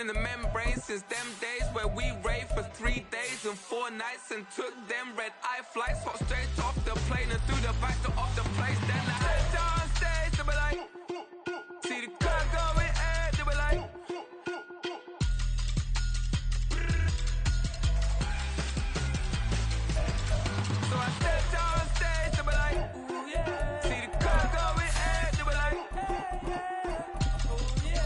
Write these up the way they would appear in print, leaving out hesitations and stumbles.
in the membrane since them days where we raved for 3 days and 4 nights and took them red-eye flights, hot straight off the plane and through the back door of the place. Then I head down stage, they were like, see the crowd going ahead, they were like, so I stepped down stage, they were like, ooh yeah, see the crowd going ahead, they were like, ooh yeah.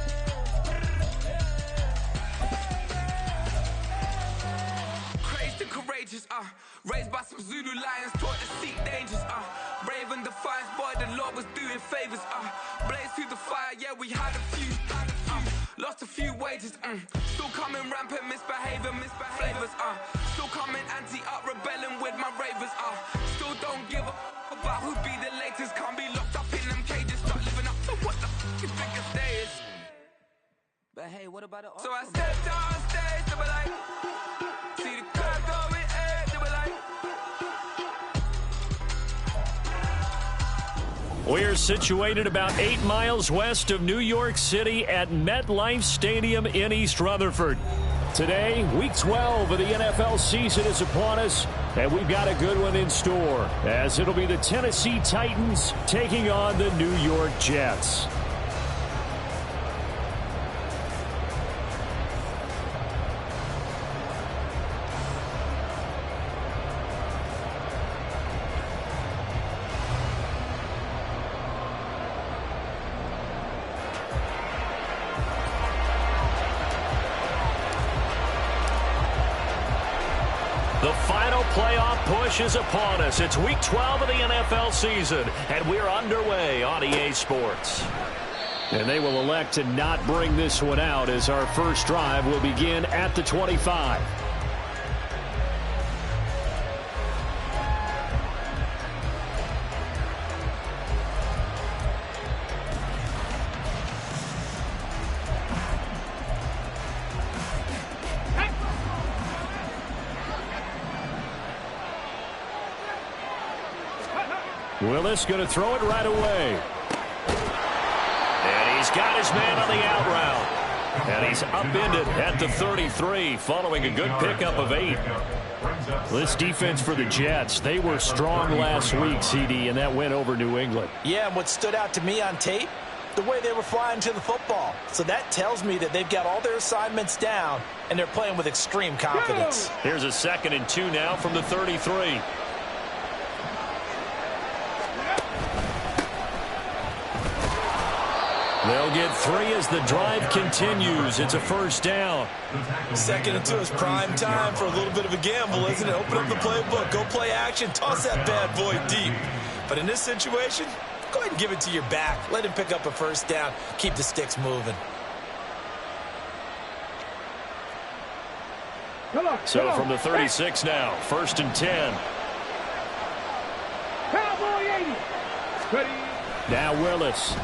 Crazed and courageous, raised by some Zulu lions, taught to seek dangers, brave and defiant, boy, the Lord was doing favors, blaze through the fire, yeah, we had a few, lost a few wages, still coming rampant, misbehavior, flavors, still coming anti-up, rebelling with my ravers, still don't give a about who be the latest, can't be locked up in them cages, start living up to what the f you think your day is. But hey, what about it? So I stepped on stage, they were like, see the crowd going ahead, they were like. We're situated about 8 miles west of New York City at MetLife Stadium in East Rutherford. Today, Week 12 of the NFL season is upon us, and we've got a good one in store, as it'll be the Tennessee Titans taking on the New York Jets. The final playoff push is upon us. It's Week 12 of the NFL season, and we're underway on EA Sports. And they will elect to not bring this one out, as our first drive will begin at the 25. Willis going to throw it right away. And he's got his man on the out route. And he's upended at the 33 following a good pickup of 8. This defense for the Jets, they were strong last week, CD, and that went over New England. Yeah, and what stood out to me on tape, the way they were flying to the football. So that tells me that they've got all their assignments down, and they're playing with extreme confidence. Here's a 2nd and 2 now from the 33. They'll get 3 as the drive continues. It's a first down. 2nd and 2 is prime time for a little bit of a gamble, isn't it? Open up the playbook, go play action, toss that bad boy deep. But in this situation, go ahead and give it to your back. Let him pick up a first down. Keep the sticks moving. So from the 36 now, 1st and 10. Cowboy 80. Ready. Now Willis.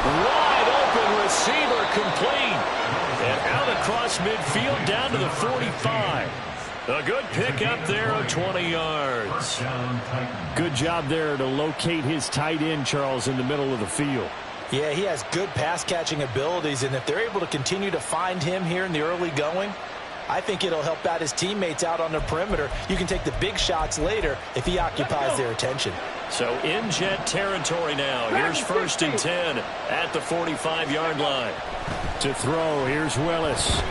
Wide open receiver complete. And out across midfield down to the 45. A good pick up there of 20 yards. Good job there to locate his tight end, Charles, in the middle of the field. Yeah, he has good pass-catching abilities, and if they're able to continue to find him here in the early going, I think it'll help out his teammates out on the perimeter. You can take the big shots later if he occupies their attention. So in Jet territory now. Here's 1st and 10 at the 45-yard line. To throw, here's Willis.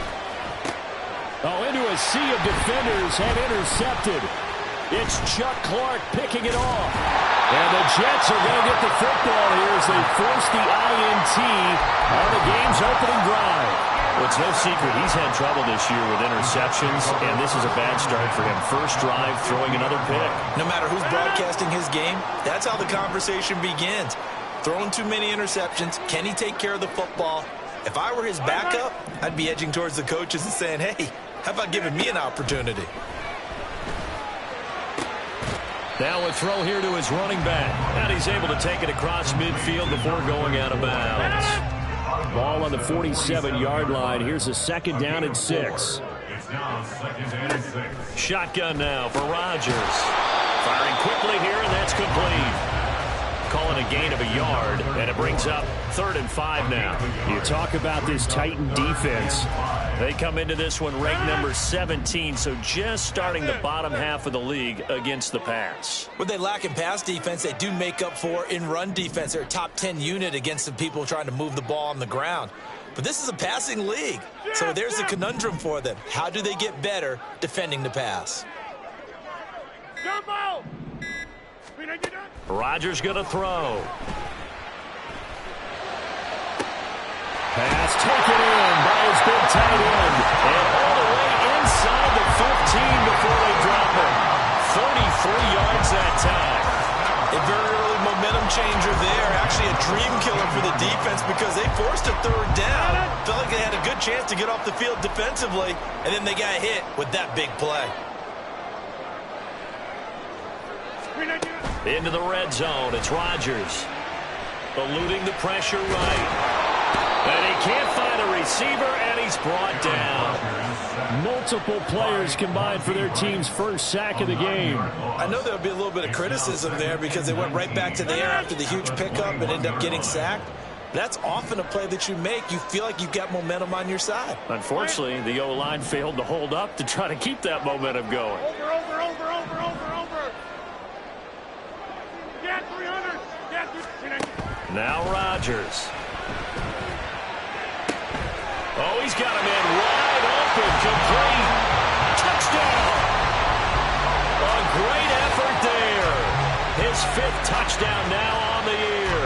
Oh, into a sea of defenders and intercepted. It's Chuck Clark picking it off. And the Jets are going to get the football here as they force the INT on the game's opening drive. Well, it's no secret he's had trouble this year with interceptions, and this is a bad start for him. First drive, throwing another pick. No matter who's broadcasting his game, that's how the conversation begins. Throwing too many interceptions. Can he take care of the football? If I were his backup, I'd be edging towards the coaches and saying, hey, how about giving me an opportunity? Now a throw here to his running back. And he's able to take it across midfield before going out of bounds. Ball on the 47-yard line. Here's a 2nd down and 6. It's now 2nd and 6. Shotgun now for Rodgers. Firing quickly here, and that's complete. calling a gain of a yard, and it brings up 3rd and 5 now. You talk about this Titan defense. They come into this one ranked number 17, so just starting the bottom half of the league against the pass. What they lack in pass defense, they do make up for in run defense. They're a top 10 unit against the people trying to move the ball on the ground. But this is a passing league, so there's the conundrum for them. How do they get better defending the pass? Rodgers going to throw. Pass taken in by his big tight end. And all the way inside the 15 before they drop him. 33 yards that time. A very early momentum changer there. Actually a dream killer for the defense because they forced a 3rd down. Felt like they had a good chance to get off the field defensively, and then they got hit with that big play. Into the red zone. It's Rodgers. Eluding the pressure right. And he can't find a receiver, and he's brought down. Multiple players combined for their team's first sack of the game. I know there'll be a little bit of criticism there because they went right back to the air after the huge pickup and ended up getting sacked. That's often a play that you make. You feel like you've got momentum on your side. Unfortunately, the O-line failed to hold up to try to keep that momentum going. Over. Get 300. Now Rodgers. Oh, he's got him in wide open, complete. Touchdown. A great effort there. His 5th touchdown now on the year.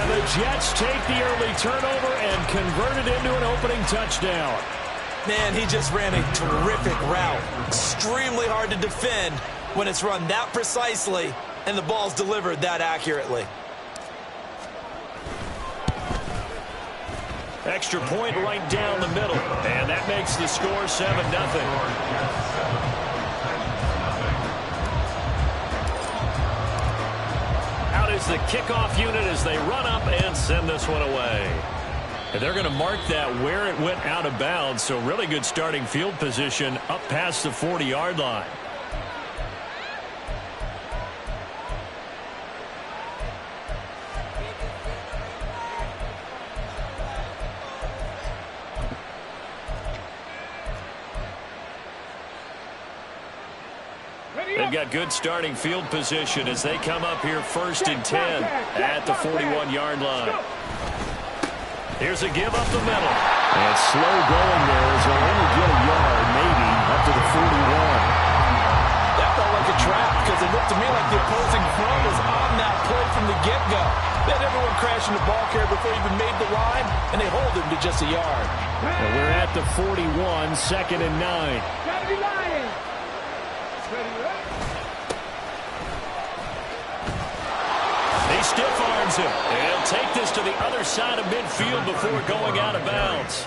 And the Jets take the early turnover and convert it into an opening touchdown. Man, he just ran a terrific route. Extremely hard to defend when it's run that precisely and the ball's delivered that accurately. Extra point right down the middle. And that makes the score 7-0. Out is the kickoff unit as they run up and send this one away. And they're going to mark that where it went out of bounds. So really good starting field position up past the 40-yard line. They've got good starting field position as they come up here 1st and 10 at the 41-yard line. Here's a give up the middle. And slow going there as they'll only get a yard, maybe, up to the 41. That felt like a trap because it looked to me like the opposing front was on that play from the get-go. They had everyone crashing the ball carrier before he even made the line, and they hold him to just a yard. And we're at the 41, 2nd and 9. Gotta be lying. He stiff arms him. He'll take this to the other side of midfield before going out of bounds.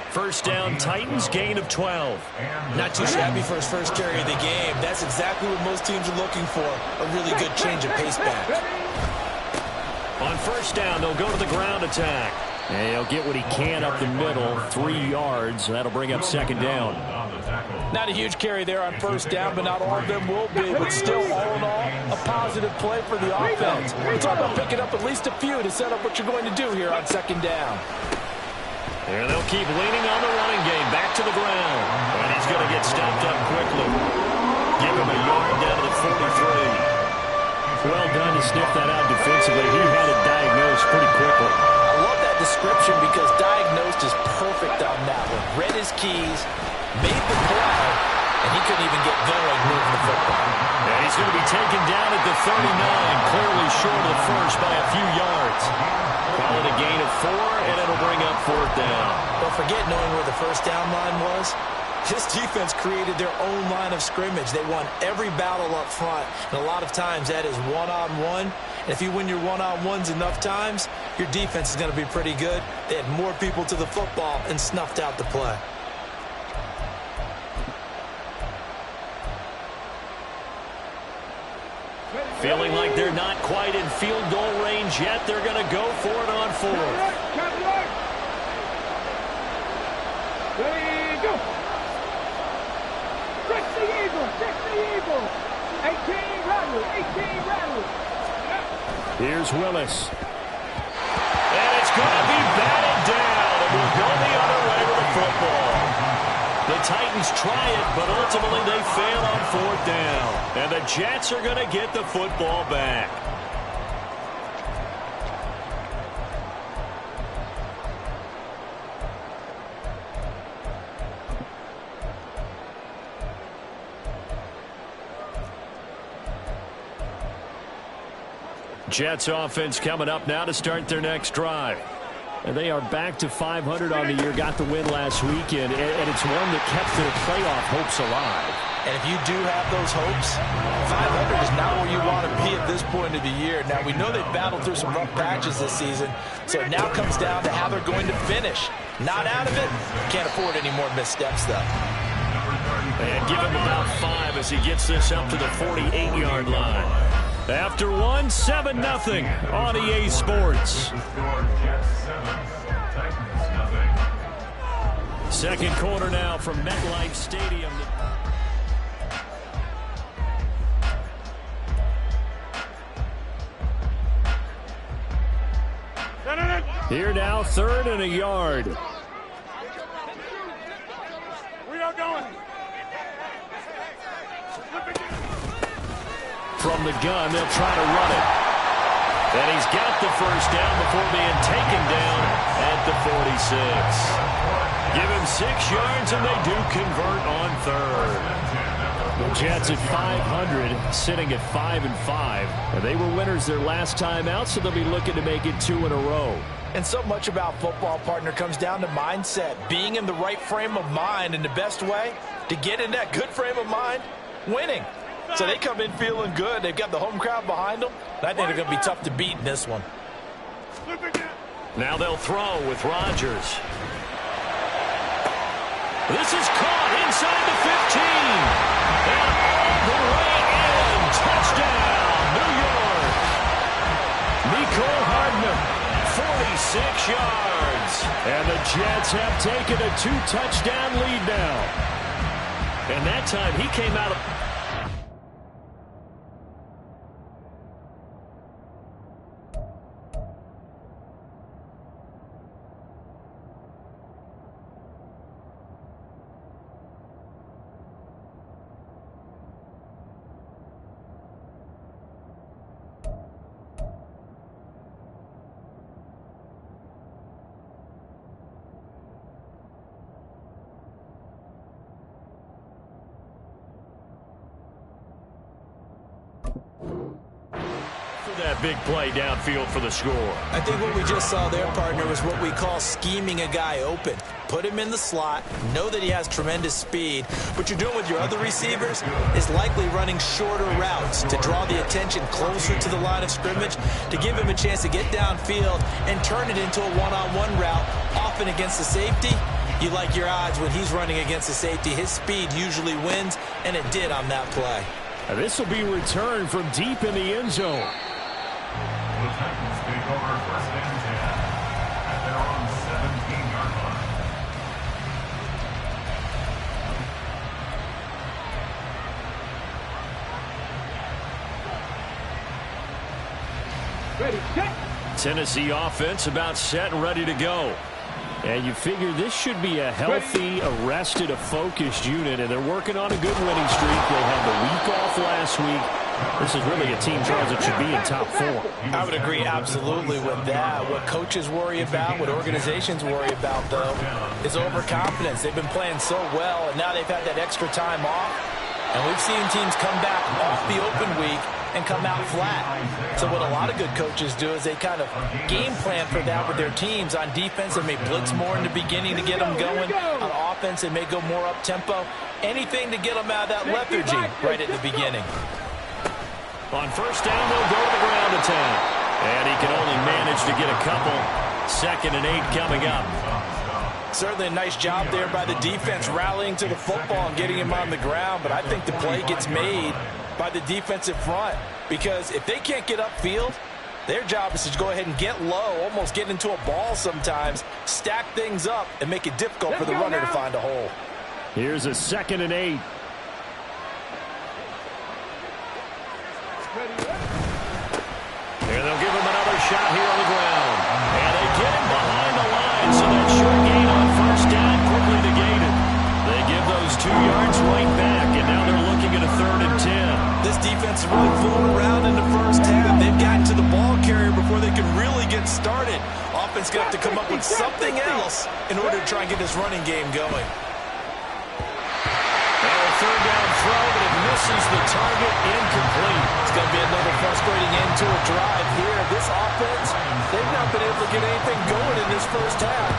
First down, Titans, gain of 12. Not too shabby for his first carry of the game. That's exactly what most teams are looking for, a really good change of pace back. On first down, they'll go to the ground attack. And he'll get what he can up the middle, 3 yards. That'll bring up 2nd down. Not a huge carry there on first down, but not all of them will be. But still, all in all, a positive play for the offense. We're talking about picking up at least a few to set up what you're going to do here on 2nd down. There they'll keep leaning on the running game. Back to the ground. And he's going to get stopped up quickly. Give him a yard down to the 43. Well done to sniff that out defensively. He had it diagnosed pretty quickly. I love that description because diagnosed is perfect on that one. Read his keys, made the play, and he couldn't even get going moving the football. And he's going to be taken down at the 39, clearly short of the first by a few yards. Call it a gain of 4, and it'll bring up 4th down. Don't forget knowing where the first down line was. This defense created their own line of scrimmage. They won every battle up front, and a lot of times that is one-on-one. And if you win your one-on-ones enough times, your defense is going to be pretty good. They had more people to the football and snuffed out the play. Feeling like they're not quite in field goal range yet. They're going to go for it on 4th. There you go. Fix the eagle. 18 rattle. Here's Willis. And it's going to be batted down. And we'll go the other way with the football. The Titans try it, but ultimately they fail on 4th down. And the Jets are going to get the football back. Jets offense coming up now to start their next drive. And they are back to 500 on the year, got the win last weekend, and it's one that kept their playoff hopes alive. And if you do have those hopes, 500 is not where you want to be at this point of the year. Now, we know they've battled through some rough patches this season, so it now comes down to how they're going to finish. Not out of it. Can't afford any more missteps, though. And give him about 5 as he gets this up to the 48-yard line. After one, 7-0 on EA Sports. Second quarter now from MetLife Stadium. Here now, 3rd and a yard. We are going. From the gun, they'll try to run it. And he's got the first down before being taken down at the 46. Give him 6 yards, and they do convert on 3rd. The Jets at 500, sitting at 5-5. And they were winners their last time out, so they'll be looking to make it 2 in a row. And so much about football, partner, comes down to mindset. Being in the right frame of mind, and the best way to get in that good frame of mind, winning. So they come in feeling good. They've got the home crowd behind them. And I think they're going to be tough to beat in this one. Now they'll throw with Rodgers. This is caught inside the 15. And all the way in. Touchdown, New York. Nicole Hardman, 46 yards. And the Jets have taken a 2-touchdown lead now. And that time he came out of... that big play downfield for the score. I think what we just saw there, partner, was what we call scheming a guy open. Put him in the slot, know that he has tremendous speed. What you're doing with your other receivers is likely running shorter routes to draw the attention closer to the line of scrimmage, to give him a chance to get downfield and turn it into a one-on-one route, often against the safety. You like your odds when he's running against the safety. His speed usually wins, and it did on that play. This will be returned from deep in the end zone. The Titans take over 1st and 10 at their own 17-yard line. Ready, set. Tennessee offense about set and ready to go. And you figure this should be a healthy, arrested, a focused unit, and they're working on a good winning streak. They had the week off last week. This is really a team, Charles, that should be in top 4. I would agree absolutely with that. What coaches worry about, what organizations worry about, though, is overconfidence. They've been playing so well, and now they've had that extra time off. And we've seen teams come back off the open week and come out flat. So what a lot of good coaches do is they kind of game plan for that with their teams. On defense, they may blitz more in the beginning to get them going. On offense, they may go more up-tempo. Anything to get them out of that lethargy right at the beginning. On 1st down, they'll go to the ground attack. And he can only manage to get a couple. 2nd and 8 coming up. Certainly a nice job there by the defense rallying to the football and getting him on the ground. But I think the play gets made by the defensive front, because if they can't get upfield, their job is to go ahead and get low, almost get into a ball sometimes, stack things up, and make it difficult for the runner to find a hole. Here's a 2nd and 8. And they'll give shot here on the ground. And they get him behind the line, so that short gain on first down quickly negated. They give those 2 yards right back, and now they're looking at a 3rd and 10. This defense is really fooling around in the first half. They've gotten to the ball carrier before they can really get started. Offense got to come up with something else in order to try and get this running game going. Now a 3rd down throw, but it misses the target, incomplete. It's going to be another frustrating end to a drive here. This offense, they've not been able to get anything going in this first half.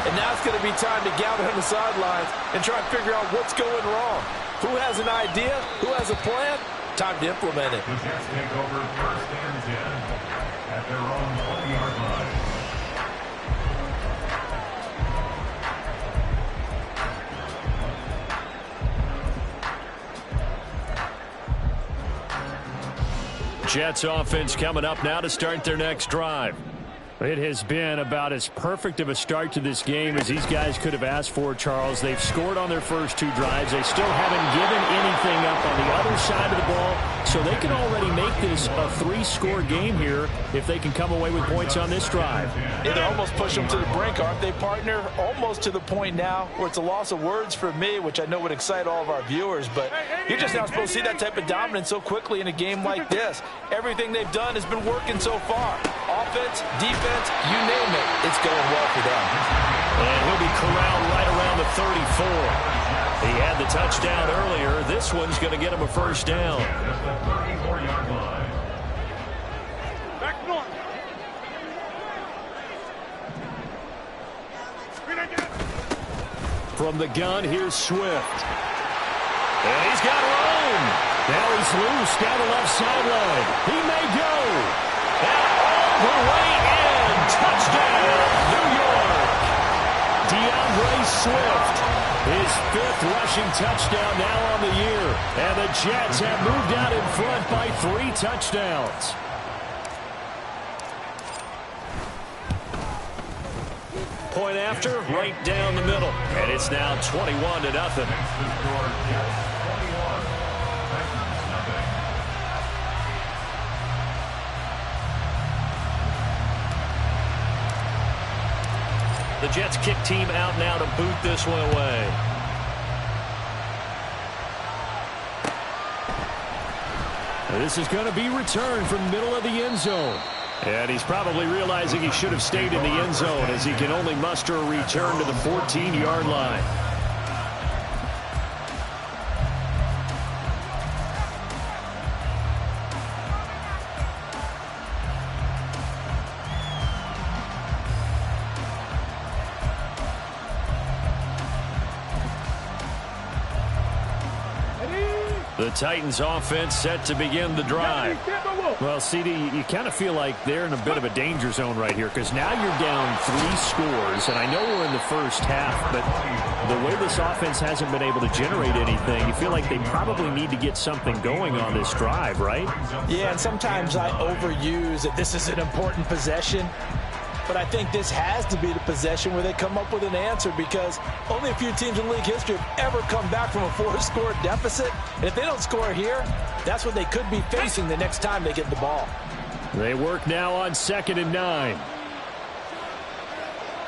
And now it's going to be time to gather on the sidelines and try and figure out what's going wrong. Who has an idea? Who has a plan? Time to implement it. The Jets take over 1st and 10 at their own 20-yard line. Jets offense coming up now to start their next drive. It has been about as perfect of a start to this game as these guys could have asked for, Charles. They've scored on their first 2 drives. They still haven't given anything up on the other side of the ball, so they can already make this a 3-score game here if they can come away with points on this drive. Yeah, they almost push them to the brink, aren't they, partner? Almost to the point now where it's a loss of words for me, which I know would excite all of our viewers, but you're just not supposed to see that type of dominance so quickly in a game like this. Everything they've done has been working so far. Offense, defense, you name it, it's going well for them. And he'll be corralled right around the 34. He had the touchdown earlier. This one's going to get him a 1st down. At the 34-yard line. Back north. From the gun, here's Swift. And he's got room. Now he's loose down the left sideline. He may go. And all the way in. Touchdown, New York. DeAndre Swift. His 5th rushing touchdown now on the year. And the Jets have moved out in front by 3 touchdowns. Point after, right down the middle. And it's now 21-0. Next to score, Jets 21, Titans nothing. The Jets kick team out now to boot this one away. This is going to be returned from the middle of the end zone. And he's probably realizing he should have stayed in the end zone as he can only muster a return to the 14-yard line. The Titans offense set to begin the drive. Well, CD, you kind of feel like they're in a bit of a danger zone right here because now you're down 3 scores, and I know we're in the first half, but the way this offense hasn't been able to generate anything, you feel like they probably need to get something going on this drive, right? Yeah, and sometimes I overuse that this is an important possession. But I think this has to be the possession where they come up with an answer because only a few teams in league history have ever come back from a 4-score deficit. And if they don't score here, that's what they could be facing the next time they get the ball. They work now on 2nd and 9.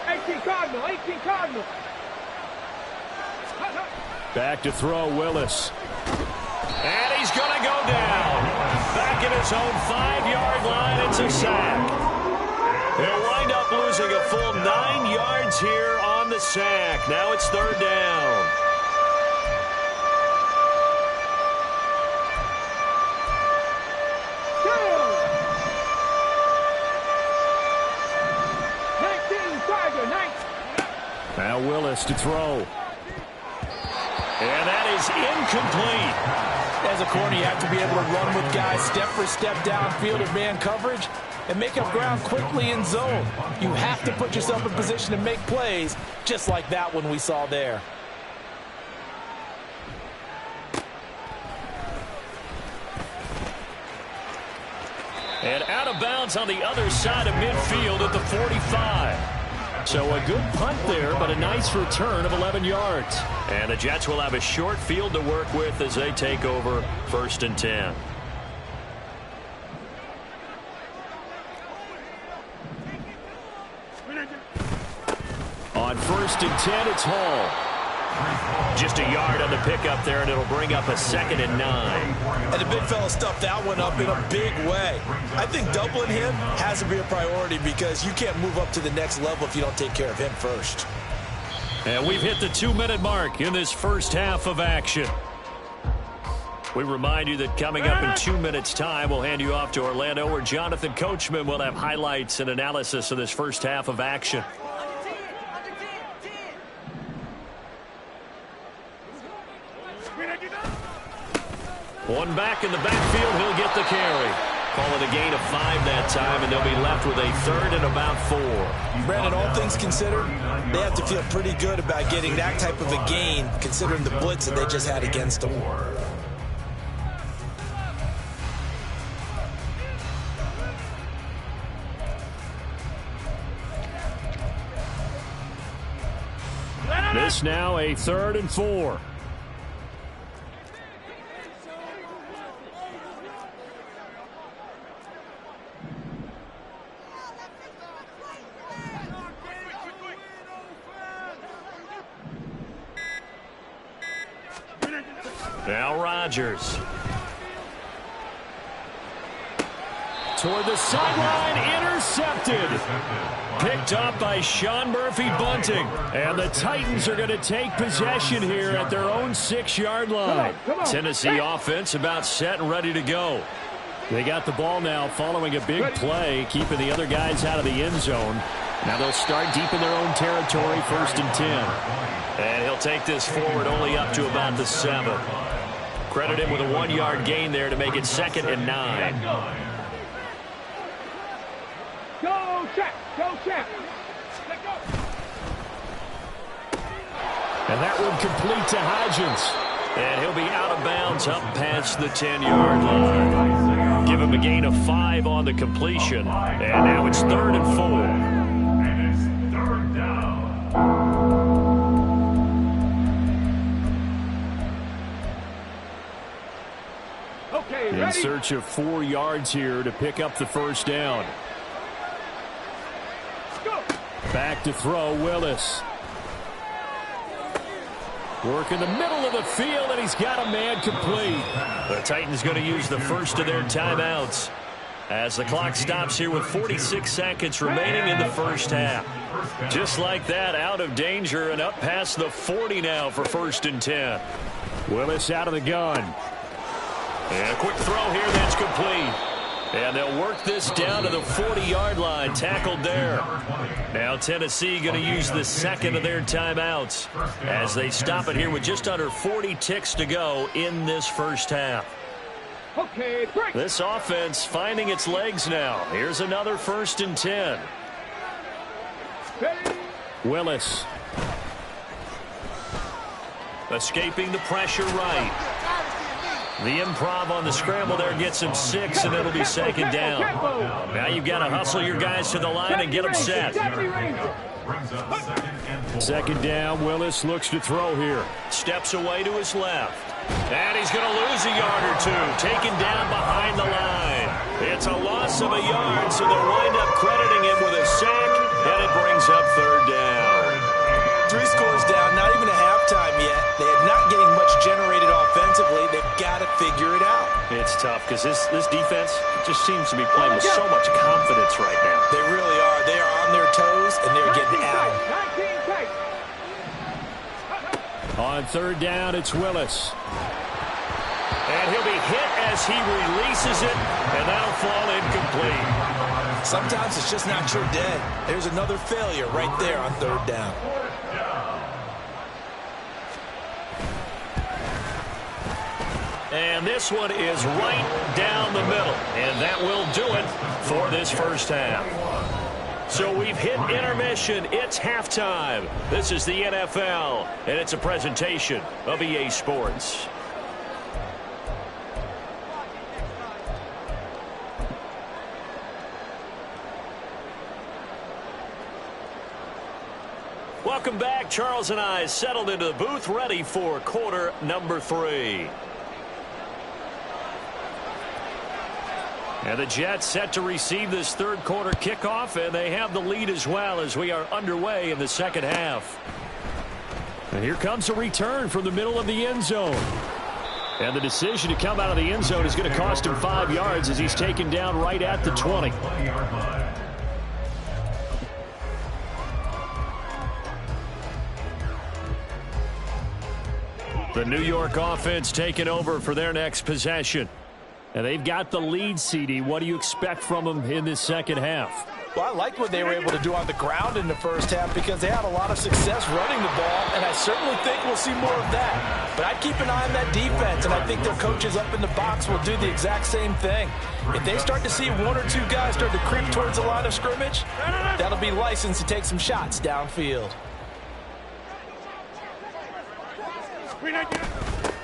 18 Cardinal, 18 Cardinal. Back to throw, Willis. And he's going to go down. Back at his own 5-yard line, it's a sack. They'll wind up losing a full 9 yards here on the sack. Now it's 3rd down. Now Willis to throw. And that is incomplete. As a corner, you have to be able to run with guys step for step downfield of man coverage and make up ground quickly in zone. You have to put yourself in position to make plays, just like that one we saw there. And out of bounds on the other side of midfield at the 45. So a good punt there, but a nice return of 11 yards. And the Jets will have a short field to work with as they take over 1st and 10. On 1st and 10, it's Hall. Just a yard on the pickup there, and it'll bring up a 2nd and 9. And the big fella stuffed that one up in a big way. I think doubling him has to be a priority because you can't move up to the next level if you don't take care of him first. And we've hit the 2-minute mark in this first half of action. We remind you that coming up in 2 minutes' time, we'll hand you off to Orlando, where Jonathan Coachman will have highlights and analysis of this first half of action. One back in the backfield, he'll get the carry. Call it a gain of 5 that time, and they'll be left with a 3rd and about 4. Brandon, all things considered, they have to feel pretty good about getting that type of a gain, considering the blitz that they just had against them. This now a 3rd and 4. Now Rodgers. Toward the sideline, intercepted. Picked up by Sean Murphy-Bunting. And the Titans are going to take possession here at their own 6-yard line. Tennessee offense about set and ready to go. They got the ball now following a big play, keeping the other guys out of the end zone. Now they'll start deep in their own territory, 1st and 10. And he'll take this forward only up to about the 7. Credit him with a 1-yard gain there to make it 2nd and 9. Go check, go check. And that one complete to Hodgins. And he'll be out of bounds up past the 10-yard line. Give him a gain of 5 on the completion. And now it's 3rd and 4. And it's 3rd down. Okay, In ready? search of 4 yards here to pick up the 1st down. Go. Back to throw, Willis. Work in the middle of the field, and he's got a man complete. The Titans going to use the first of their timeouts as the clock stops here with 46 seconds remaining in the first half. Just like that, out of danger and up past the 40 now for 1st and 10. Willis out of the gun. And a quick throw here that's complete. And they'll work this down to the 40-yard line, tackled there. Now Tennessee going to use the 2nd of their timeouts as they stop it here with just under 40 ticks to go in this first half. Okay, break. This offense finding its legs now. Here's another 1st and 10. Ready? Willis. Escaping the pressure right. The improv on the scramble there gets him 6, and it'll be 2nd down. Now you've got to hustle your guys to the line and get them set. 2nd down, Willis looks to throw here. Steps away to his left. And he's going to lose a yard or 2, taken down behind the line. It's a loss of a yard, so they'll wind up crediting him with a sack, and it brings up 3rd down. 3 scores down, not even a halftime yet. They are not getting much generated offensively. They've got to figure it out. It's tough because this defense just seems to be playing with so much confidence right now. They really are. They are on their toes, and they're getting out. 19 tight. On 3rd down, it's Willis. And he'll be hit as he releases it, and that'll fall incomplete. Sometimes it's just not your day. There's another failure right there on 3rd down. And this one is right down the middle. And that will do it for this first half. So we've hit intermission. It's halftime. This is the NFL, and it's a presentation of EA Sports. Welcome back. Charles and I settled into the booth, ready for quarter number 3. And the Jets set to receive this third quarter kickoff, and they have the lead as well as we are underway in the second half. And here comes a return from the middle of the end zone. And the decision to come out of the end zone is going to cost him 5 yards as he's taken down right at the 20. The New York offense taking over for their next possession. And they've got the lead, CD. What do you expect from them in this second half? Well, I liked what they were able to do on the ground in the first half because they had a lot of success running the ball, and I certainly think we'll see more of that. But I'd keep an eye on that defense, and I think their coaches up in the box will do the exact same thing. If they start to see one or two guys start to creep towards the line of scrimmage, that'll be license to take some shots downfield.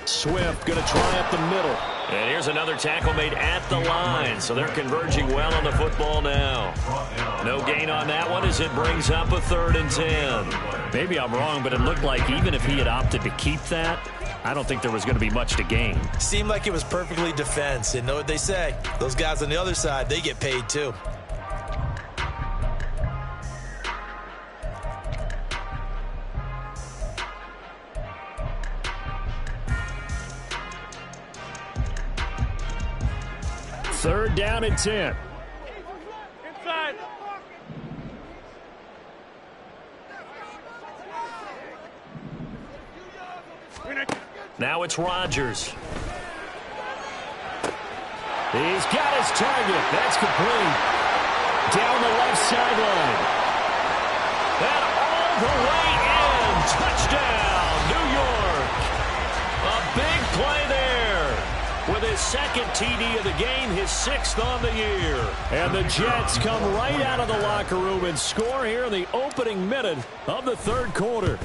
Swift going to try up the middle. And here's another tackle made at the line. So they're converging well on the football now. No gain on that one as it brings up a 3rd and 10. Maybe I'm wrong, but it looked like even if he had opted to keep that, I don't think there was going to be much to gain. Seemed like it was perfectly defense. And know what they say? Those guys on the other side, they get paid too. Third down and 10. Inside. Now it's Rodgers. He's got his target. That's complete. Down the left sideline. And all the way in. Touchdown, New York. A big play there. With his second TD of the game, his 6th on the year. And the Jets come right out of the locker room and score here in the opening minute of the third quarter.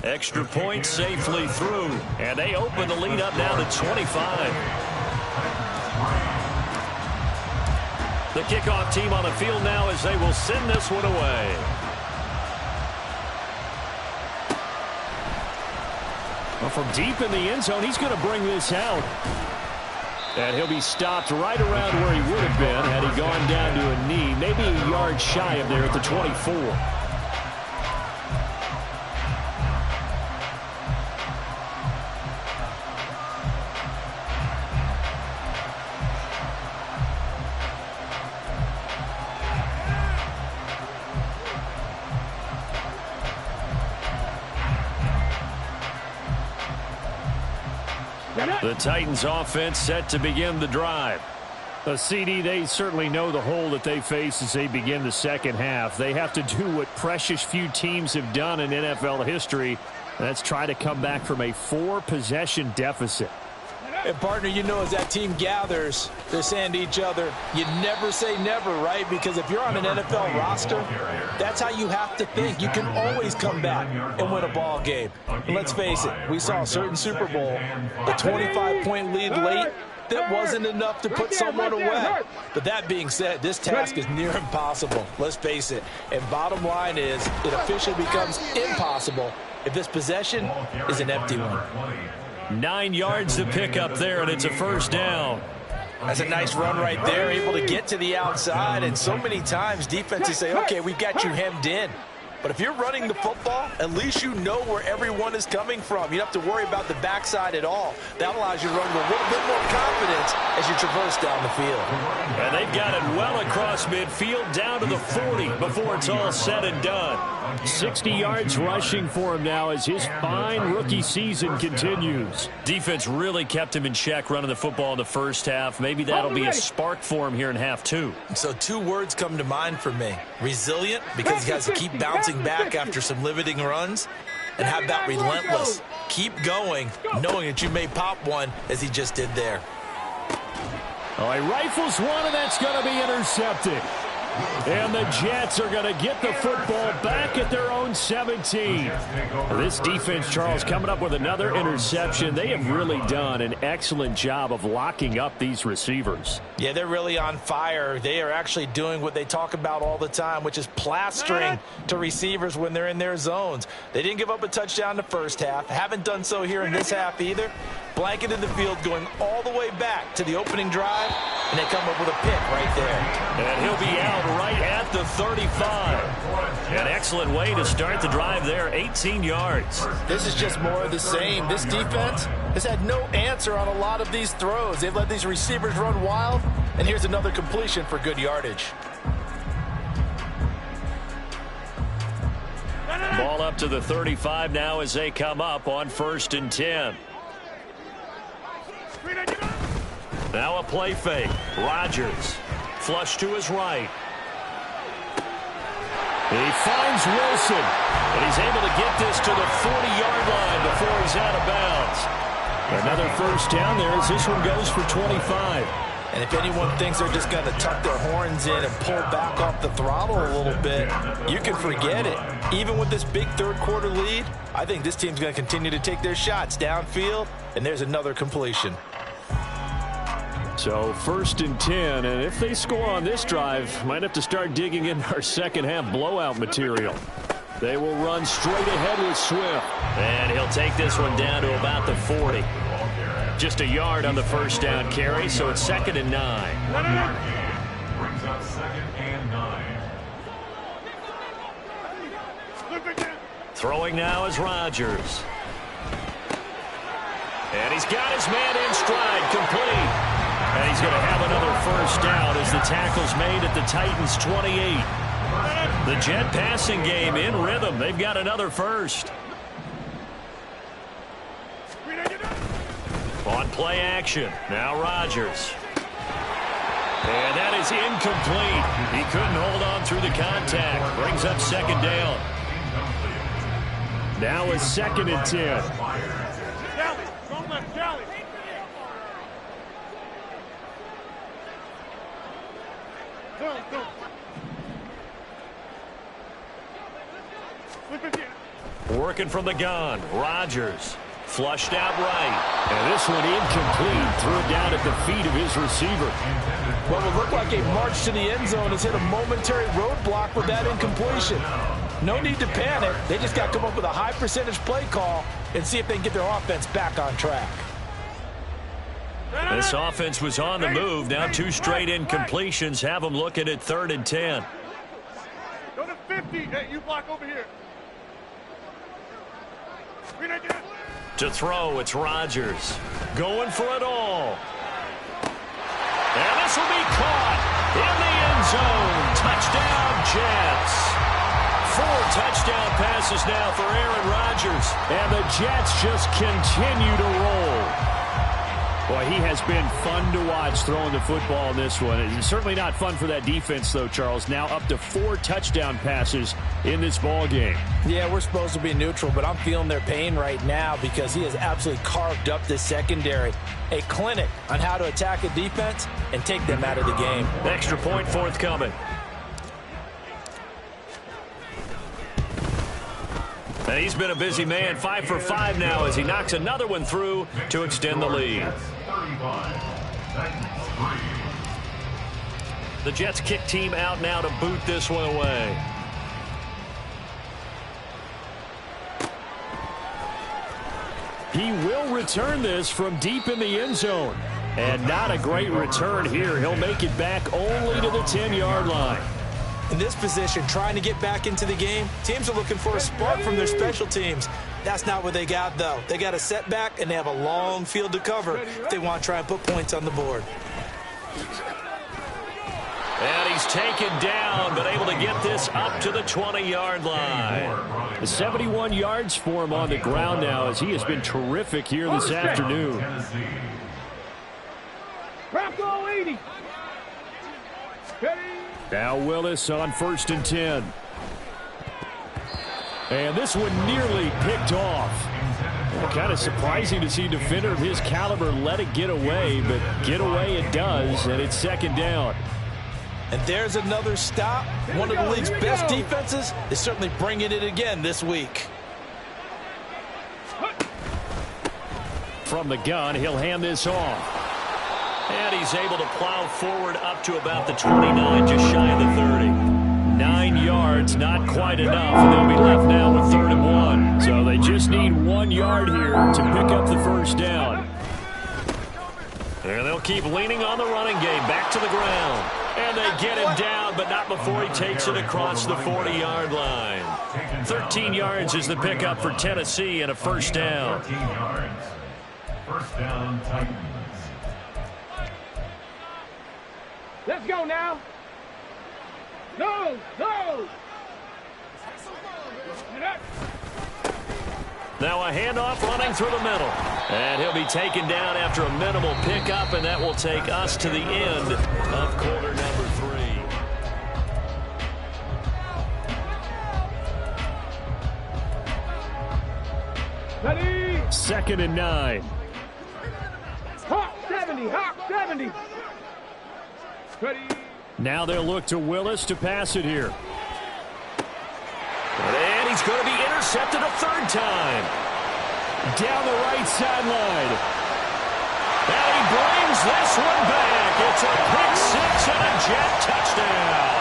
Extra point safely through. And they open the lead up now to 25. The kickoff team on the field now as they will send this one away. Well, from deep in the end zone, he's going to bring this out. And he'll be stopped right around where he would have been had he gone down to a knee, maybe a yard shy of there at the 24. The Titans offense set to begin the drive. The CD, they certainly know the hole that they face as they begin the second half. They have to do what precious few teams have done in NFL history. That's try to come back from a 4-possession deficit. And, partner, you know as that team gathers, they're saying to each other, you never say never, right? Because if you're on an NFL roster, that's how you have to think. You can always come back and win a ball game. And let's face it, we saw a certain Super Bowl, a 25-point lead late, that wasn't enough to put someone away. But that being said, this task is near impossible. Let's face it. And bottom line is, it officially becomes impossible if this possession is an empty one. 9 yards to pick up there, and it's a first down. That's a nice run right there, able to get to the outside. And so many times defenses say, okay, we've got you hemmed in. But if you're running the football, at least you know where everyone is coming from. You don't have to worry about the backside at all. That allows you to run with a little bit more confidence as you traverse down the field. And they've got it well across midfield down to the 40 before it's all said and done. 60 yards rushing for him now as his fine rookie season continues. Defense really kept him in check running the football in the first half. Maybe that'll be a spark for him here in half 2. So 2 words come to mind for me. Resilient, because he has to keep bouncing back after some limiting runs. And how about relentless? Keep going, knowing that you may pop one as he just did there. Oh, he rifles one, and that's going to be intercepted. And the Jets are going to get the football back at their own 17. This defense, Charles, coming up with another interception. They have really done an excellent job of locking up these receivers. Yeah, they're really on fire. They are actually doing what they talk about all the time, which is plastering to receivers when they're in their zones. They didn't give up a touchdown in the first half. Haven't done so here in this half either. Blanketed the field going all the way back to the opening drive, and they come up with a pick right there. And he'll be out right at the 35. An excellent way to start the drive there, 18 yards. This is just more of the same. This defense has had no answer on a lot of these throws. They've let these receivers run wild, and here's another completion for good yardage. Ball up to the 35 now as they come up on 1st and 10. Now a play fake. Rodgers. Flush to his right. He finds Wilson. And he's able to get this to the 40-yard line before he's out of bounds. Another first down there as this one goes for 25. And if anyone thinks they're just going to tuck their horns in and pull back off the throttle a little bit, you can forget it. Even with this big third-quarter lead, I think this team's going to continue to take their shots downfield, and there's another completion. So 1st and 10, and if they score on this drive, might have to start digging in our second-half blowout material. They will run straight ahead with Swift. And he'll take this one down to about the 40. Just a yard on the first down carry, so it's 2nd and 9. Brings up 2nd and 9. Throwing now is Rodgers. And he's got his man in stride, complete. And he's going to have another first down as the tackle's made at the Titans' 28. The Jet passing game in rhythm. They've got another first. On play action, now Rodgers. And that is incomplete. He couldn't hold on through the contact. Brings up 2nd down. Now it's 2nd and 10. Don't let Callie. Go. Working from the gun, Rodgers. Flushed out right. And this one incomplete. Threw it down at the feet of his receiver. What would look like a march to the end zone has hit a momentary roadblock with that incompletion. No need to panic. They just got to come up with a high percentage play call and see if they can get their offense back on track. This offense was on the move. Now 2 straight incompletions have them looking at 3rd and 10. Go to 50. Hey, you block over here. To throw, it's Rodgers. Going for it all. And this will be caught in the end zone. Touchdown, Jets. 4 touchdown passes now for Aaron Rodgers. And the Jets just continue to roll. Boy, he has been fun to watch throwing the football in this one. It's certainly not fun for that defense, though, Charles. Now up to 4 touchdown passes in this ball game. Yeah, we're supposed to be neutral, but I'm feeling their pain right now because he has absolutely carved up this secondary. A clinic on how to attack a defense and take them out of the game. Extra point forthcoming. And he's been a busy man, 5 for 5 now as he knocks another one through to extend the lead. The Jets kick team out now to boot this one away. He will return this from deep in the end zone. And not a great return here. He'll make it back only to the 10-yard line. In this position, trying to get back into the game, teams are looking for a spark from their special teams. That's not what they got, though. They got a setback, and they have a long field to cover if they want to try and put points on the board. And he's taken down, but able to get this up to the 20-yard line. 71 yards for him on the ground now as he has been terrific here this afternoon. Bronco 80. Now Willis on 1st and 10. And this one nearly picked off. Kind of surprising to see a defender of his caliber let it get away, but get away it does, and it's 2nd down. And there's another stop. One of the league's best defenses is certainly bringing it again this week. From the gun, he'll hand this off. And he's able to plow forward up to about the 29, just shy of the 30. 9 yards, not quite enough, and they'll be left now with 3rd and 1. So they just need 1 yard here to pick up the first down. And they'll keep leaning on the running game, back to the ground. And they get him down, but not before he takes it across the 40-yard line. 13 yards is the pickup for Tennessee and a first down. 13 yards. First down, Titans. Let's go now. Go, go. Now a handoff running through the middle. And he'll be taken down after a minimal pickup, and that will take us to the end of quarter number 3. Ready. 2nd and 9. Hawk 70, Hawk 70. Ready. Now they'll look to Willis to pass it here. And he's going to be intercepted a 3rd time. Down the right sideline. And he brings this one back. It's a pick 6 and a Jet touchdown.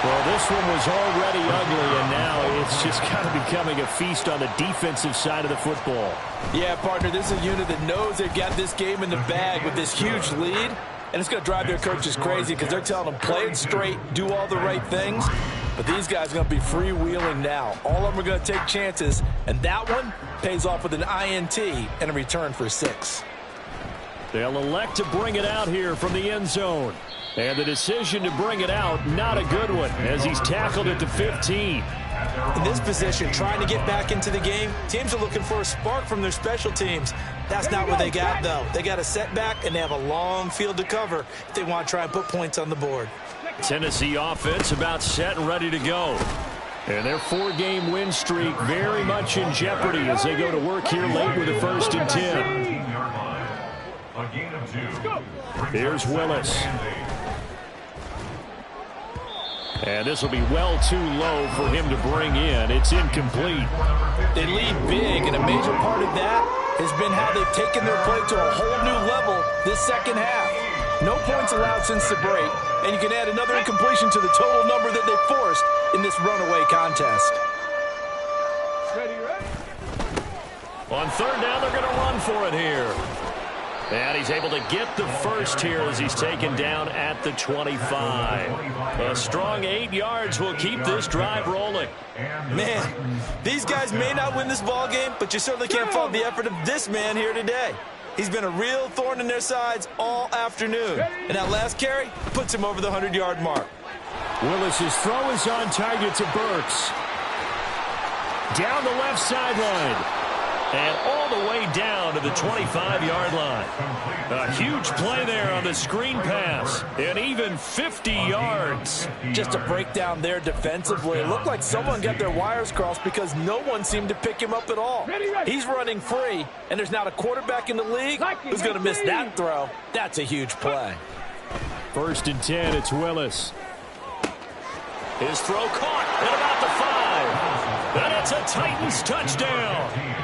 Well, this one was already ugly, and now it's just kind of becoming a feast on the defensive side of the football. Yeah, partner, this is a unit that knows they've got this game in the bag with this huge lead, and it's going to drive their coaches crazy because they're telling them play it straight, do all the right things. But these guys are going to be freewheeling now. All of them are going to take chances, and that one pays off with an INT and a return for 6. They'll elect to bring it out here from the end zone. And the decision to bring it out, not a good one, as he's tackled at the 15. In this position, trying to get back into the game, teams are looking for a spark from their special teams. That's not what they got, though. They got a setback, and they have a long field to cover if they want to try and put points on the board. Tennessee offense about set and ready to go. And their 4-game win streak very much in jeopardy as they go to work here late with a 1st and 10. A gain of 2. Here's Willis. And this will be well too low for him to bring in. It's incomplete. They lead big, and a major part of that has been how they've taken their play to a whole new level this second half. No points allowed since the break, and you can add another incompletion to the total number that they forced in this runaway contest. Ready, ready. On 3rd down, they're going to run for it here. And he's able to get the first here as he's taken down at the 25. A strong 8 yards will keep this drive rolling. Man, these guys may not win this ball game, but you certainly can't fault the effort of this man here today. He's been a real thorn in their sides all afternoon. And that last carry puts him over the 100-yard mark. Willis's throw is on target to Burks. Down the left sideline. And all the way down to the 25-yard line. A huge play there on the screen pass. And even 50 yards. Just a breakdown there defensively. It looked like someone got their wires crossed because no one seemed to pick him up at all. He's running free, and there's not a quarterback in the league who's going to miss that throw. That's a huge play. 1st and 10, it's Willis. His throw caught at about the 5. And it's a Titans touchdown.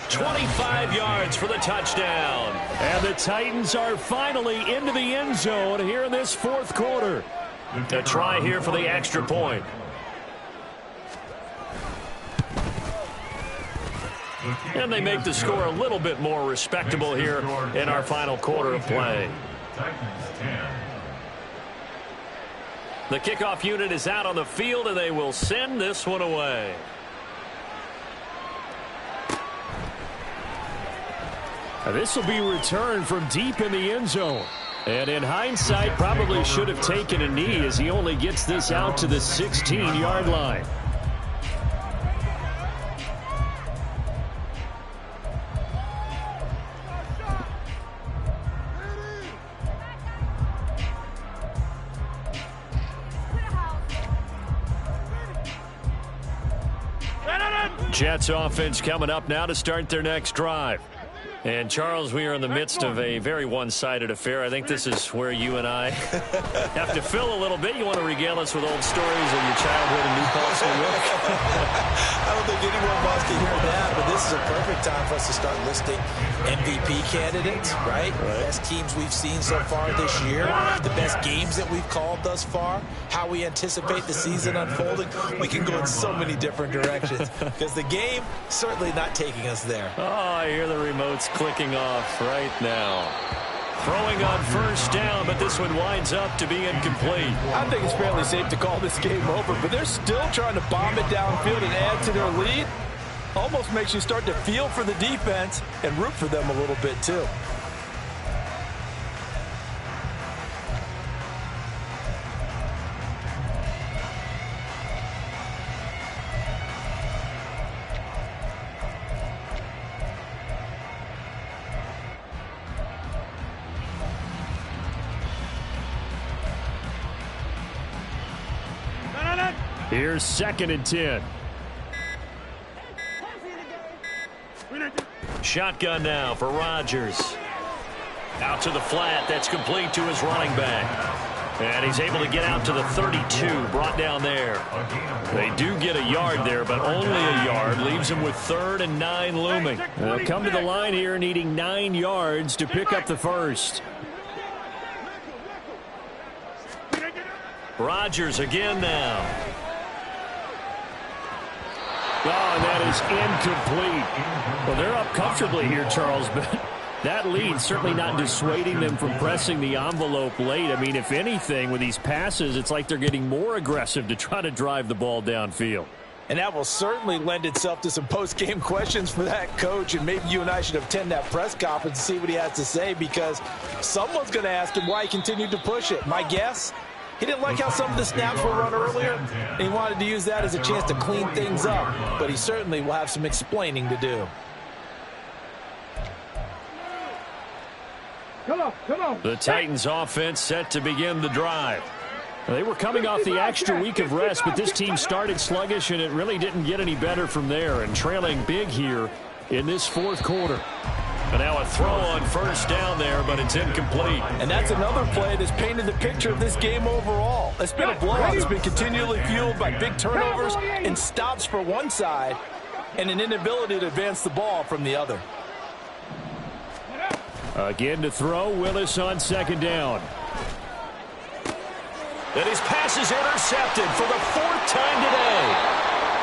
25 yards for the touchdown. And the Titans are finally into the end zone here in this 4th quarter. A try here for the extra point. And they make the score a little bit more respectable here in our final quarter of play. The kickoff unit is out on the field, and they will send this one away. This will be returned from deep in the end zone. And in hindsight, probably should have taken a knee as he only gets this out to the 16-yard line. Jets offense coming up now to start their next drive. And, Charles, we are in the midst of a very one-sided affair. I think this is where you and I have to fill a little bit. You want to regale us with old stories of your childhood in New Paltz, New York? I don't think anyone wants to hear that, but this is a perfect time for us to start listing MVP candidates, right? The best teams we've seen so far this year, the best games that we've called thus far, how we anticipate the season unfolding. We can go in so many different directions because the game certainly not taking us there. Oh, I hear the remotes clicking off right now. Throwing on first down, but this one winds up to be incomplete. I think it's fairly safe to call this game over, but they're still trying to bomb it downfield and add to their lead. Almost makes you start to feel for the defense and root for them a little bit too. Here's 2nd and 10. Shotgun now for Rodgers. Out to the flat. That's complete to his running back. And he's able to get out to the 32. Brought down there. They do get a yard there, but only a yard. Leaves him with 3rd and 9 looming. They'll come to the line here needing 9 yards to pick up the first. Rodgers again now. Oh, and that is incomplete. Well, they're up comfortably here, Charles, but that lead certainly not dissuading them from pressing the envelope late. I mean, if anything, with these passes, it's like they're getting more aggressive to try to drive the ball downfield. And that will certainly lend itself to some post-game questions for that coach, and maybe you and I should attend that press conference and see what he has to say, because someone's going to ask him why he continued to push it. My guess? He didn't like how some of the snaps were run earlier, and he wanted to use that as a chance to clean things up. But he certainly will have some explaining to do. Come on. The Titans offense set to begin the drive. They were coming off the extra week of rest, but this team started sluggish, and it really didn't get any better from there, and trailing big here in this 4th quarter. And now a throw on first down there, but it's incomplete. And that's another play that's painted the picture of this game overall. It's been a blowout. It's been continually fueled by big turnovers and stops for one side and an inability to advance the ball from the other. Again to throw, Willis on 2nd down. And his pass is intercepted for the 4th time today.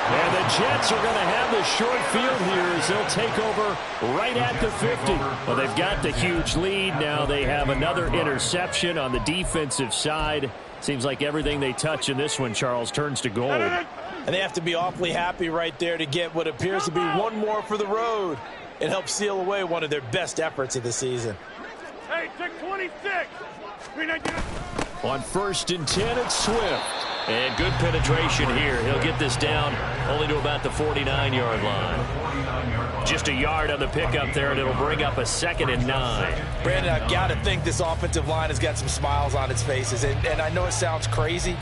And the Jets are going to have the short field here as they'll take over right at the 50. Well, they've got the huge lead. Now they have another interception on the defensive side. Seems like everything they touch in this one, Charles, turns to gold. And they have to be awfully happy right there to get what appears to be one more for the road. It helps seal away one of their best efforts of the season. Hey, check 26. On 1st and 10, it's Swift. And good penetration here. He'll get this down only to about the 49-yard line. Just a yard on the pickup there, and it'll bring up a 2nd and 9. Brandon, I've got to think this offensive line has got some smiles on its faces. And I know it sounds crazy,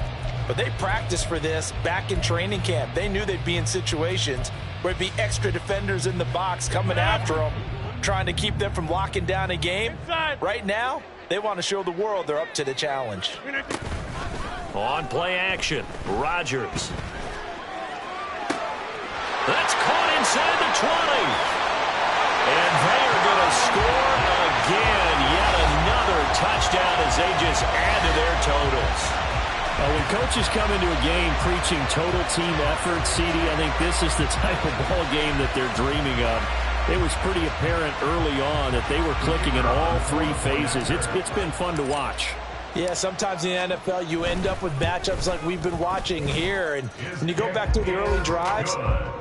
but they practiced for this back in training camp. They knew they'd be in situations where it'd be extra defenders in the box coming after them, trying to keep them from locking down a game. Right now, they want to show the world they're up to the challenge. On play action, Rodgers. That's caught inside the 20. And they are going to score again. Yet another touchdown as they just add to their totals. When coaches come into a game preaching total team effort, CD, I think this is the type of ball game that they're dreaming of. It was pretty apparent early on that they were clicking in all 3 phases. It's been fun to watch. Yeah, sometimes in the NFL you end up with matchups like we've been watching here. And when you go back to the early drives,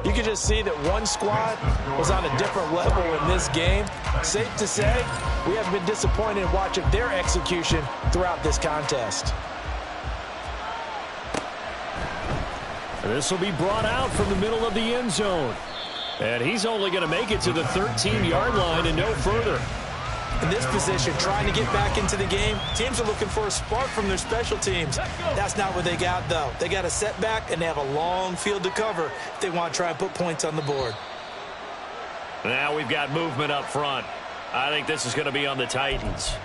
you can just see that one squad was on a different level in this game. Safe to say, we haven't been disappointed in watching their execution throughout this contest. This will be brought out from the middle of the end zone. And he's only going to make it to the 13-yard line and no further. In this position, trying to get back into the game, teams are looking for a spark from their special teams. That's not what they got, though. They got a setback, and they have a long field to cover if they want to try and put points on the board. Now we've got movement up front. I think this is going to be on the Titans.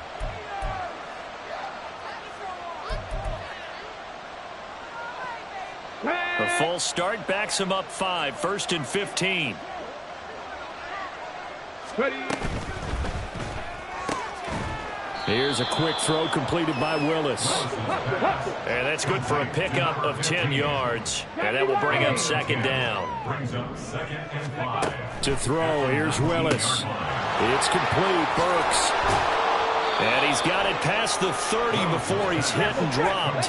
A false start backs him up 5, 1st and 15. Ready. Here's a quick throw completed by Willis. And that's good for a pickup of 10 yards. And that will bring up 2nd down. Brings up 2nd and 5. To throw, here's Willis. It's complete, Burks. And he's got it past the 30 before he's hit and dropped.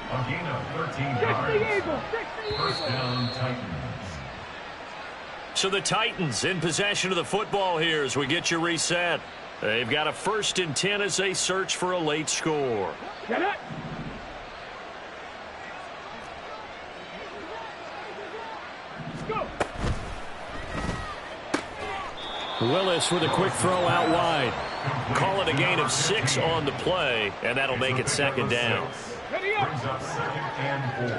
A gain of 13 yards. 1st down, Titans. So the Titans in possession of the football here as we get you reset. They've got a 1st and 10 as they search for a late score. Get it. Go. Willis with a quick throw out wide. Call it a gain of 6 on the play, and that'll make it 2nd down. Ready up. Brings up 2nd and 4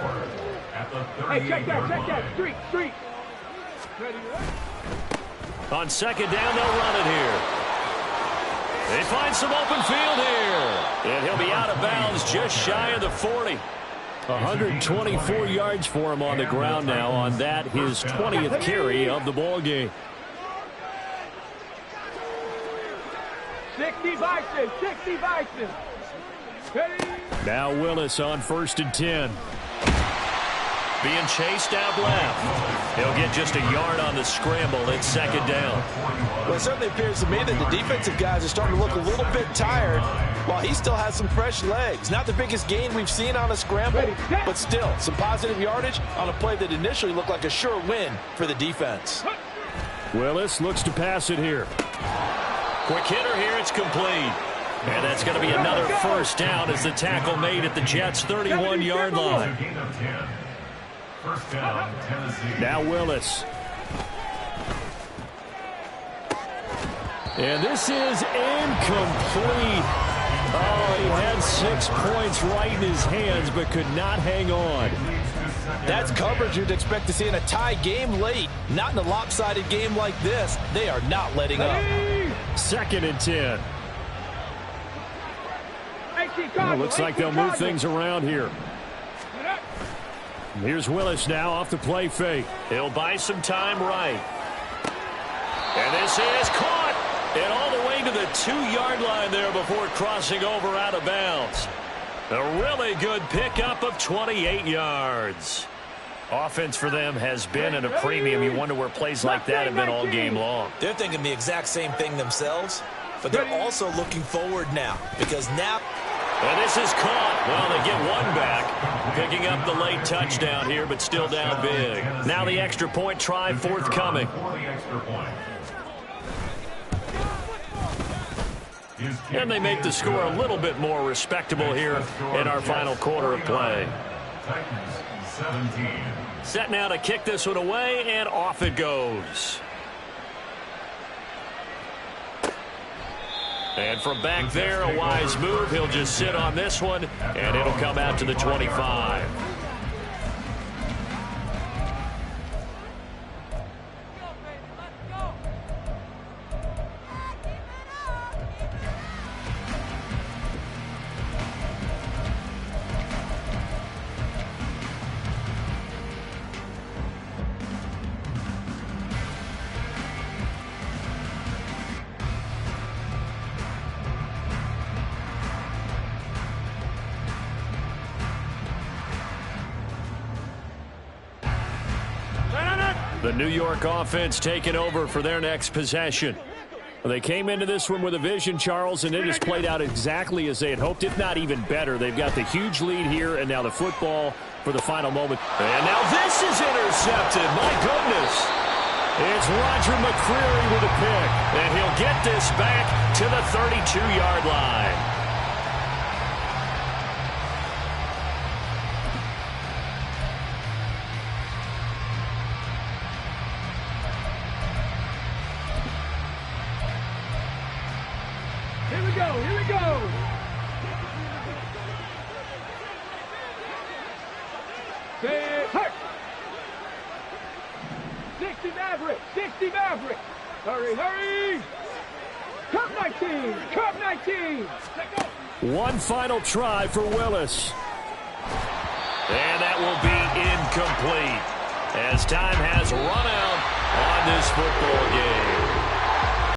at the 38-yard Hey, check that. line. Street. Ready up. On 2nd down, they'll run it here. They find some open field here. And he'll be out of bounds just shy of the 40. 124 yards for him on the ground now on that, his 20th carry of the ball game. 60 Vikings. Ready. Now Willis on 1st and 10. Being chased out left. He'll get just a yard on the scramble. It's 2nd down. Well, it certainly appears to me that the defensive guys are starting to look a little bit tired while he still has some fresh legs. Not the biggest gain we've seen on a scramble, but still some positive yardage on a play that initially looked like a sure win for the defense. Willis looks to pass it here. Quick hitter here. It's complete. And that's going to be another 1st down as the tackle made at the Jets' 31-yard line. Gain of 10. 1st down, Tennessee. Now Willis. And this is incomplete. Oh, he had 6 points right in his hands, but could not hang on. That's coverage you'd expect to see in a tie game late. Not in a lopsided game like this. They are not letting up. 2nd and 10. Well, looks like they'll move things around here. Here's Willis now off the play fake. He'll buy some time right. And this is caught. And all the way to the 2-yard line there before crossing over out of bounds. A really good pickup of 28 yards. Offense for them has been at a premium. You wonder where plays like that have been all game long. They're thinking the exact same thing themselves, but they're also looking forward now because now. And this is caught. Well, they get one back, picking up the late touchdown here, but still down big. Now the extra point try forthcoming. And they make the score a little bit more respectable here in our final quarter of play. Set now to kick this one away, and off it goes. And from back there, a wise move. He'll just sit on this one, and it'll come out to the 25. The New York offense taking over for their next possession. They came into this one with a vision, Charles, and it has played out exactly as they had hoped, if not even better. They've got the huge lead here, and now the football for the final moment. And now this is intercepted. My goodness. It's Roger McCreary with a pick, and he'll get this back to the 32-yard line. Here we go. 60 Maverick. Hurry, hurry! Cup 19! Cup 19! One final try for Willis. And that will be incomplete as time has run out on this football game.